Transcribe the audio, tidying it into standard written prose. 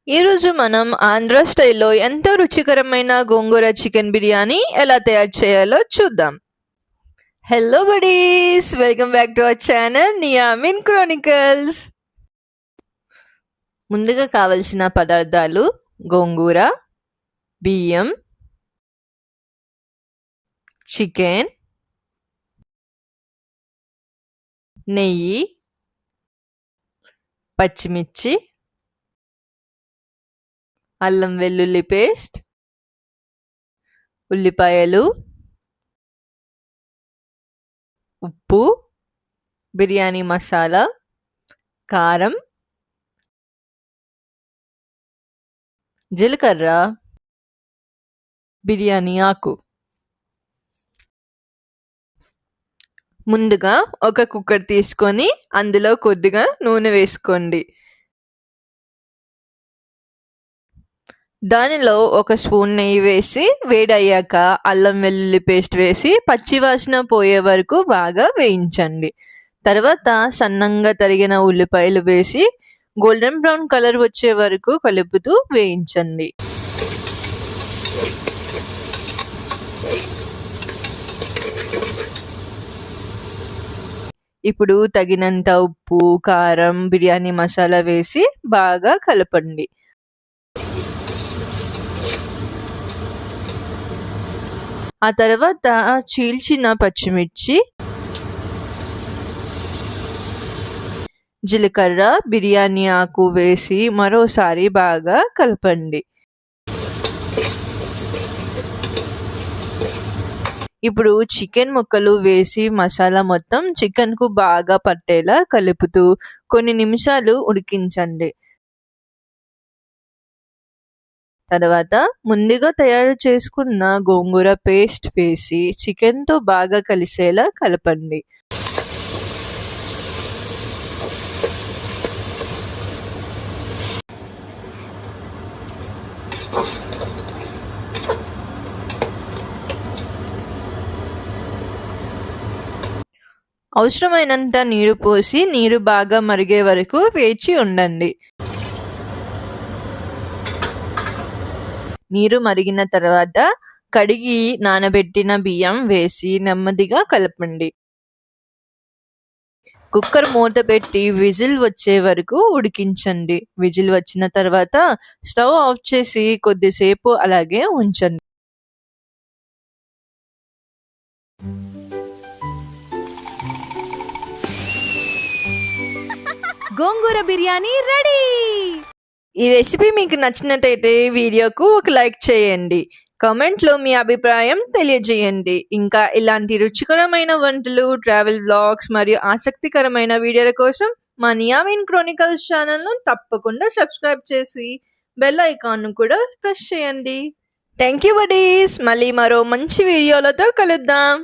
ఈరోజు మనం ఆంధ్ర స్టైల్లో ఎంతో రుచికరమైన గోంగూర చికెన్ బిర్యానీ ఎలా తయారు చేయాలో చూద్దాం. Hello buddies, welcome back to our channel నియామిన్ క్రానికల్స్. ముందుగా కావలసిన పదార్థాలు: గోంగూర, బియ్యం, చికెన్, నెయ్యి, పచ్చిమిర్చి, అల్లం వెల్లుల్లి పేస్ట్, ఉల్లిపాయలు, ఉప్పు, బిర్యానీ మసాలా, కారం, జీలకర్ర, బిర్యానీ ఆకు. ముందుగా ఒక కుక్కర్ తీసుకొని అందులో కొద్దిగా నూనె వేసుకోండి. దానిలో ఒక స్పూన్ నెయ్యి వేసి వేడయ్యాక అల్లం వెల్లుల్లి పేస్ట్ వేసి పచ్చివాసన పోయే వరకు బాగా వేయించండి. తర్వాత సన్నంగా తరిగిన ఉల్లిపాయలు వేసి గోల్డెన్ బ్రౌన్ కలర్ వచ్చే వరకు కలుపుతూ వేయించండి. ఇప్పుడు తగినంత ఉప్పు, కారం, బిర్యానీ మసాలా వేసి బాగా కలపండి. ఆ తర్వాత చీల్చిన పచ్చిమిర్చి, జీలకర్ర, బిర్యానీ ఆకు వేసి మరోసారి బాగా కలపండి. ఇప్పుడు చికెన్ ముక్కలు వేసి మసాలా మొత్తం చికెన్కు బాగా పట్టేలా కలుపుతూ కొన్ని నిమిషాలు ఉడికించండి. తర్వాత ముందుగా తయారు చేసుకున్న గోంగూర పేస్ట్ వేసి చికెన్తో బాగా కలిసేలా కలపండి. అవసరమైనంత నీరు పోసి నీరు బాగా మరిగే వరకు వేచి ఉండండి. నీరు మరిగిన తర్వాత కడిగి నానబెట్టిన బియ్యం వేసి నెమ్మదిగా కలపండి. కుక్కర్ మూత పెట్టి విజిల్ వచ్చే వరకు ఉడికించండి. విజిల్ వచ్చిన తర్వాత స్టవ్ ఆఫ్ చేసి కొద్దిసేపు అలాగే ఉంచండి. గోంగూర బిర్యానీ రెడీ. ఈ రెసిపీ మీకు నచ్చినట్టయితే వీడియోకు ఒక లైక్ చేయండి. కామెంట్లో మీ అభిప్రాయం తెలియజేయండి. ఇంకా ఇలాంటి రుచికరమైన వంటలు, ట్రావెల్ వ్లాగ్స్ మరియు ఆసక్తికరమైన వీడియోల కోసం మా నియామిన్ క్రానికల్స్ ఛానల్ను తప్పకుండా సబ్స్క్రైబ్ చేసి బెల్ ఐకాన్ను కూడా ప్రెస్ చేయండి. Thank you buddies. మళ్ళీ మరో మంచి వీడియోలతో కలుద్దాం.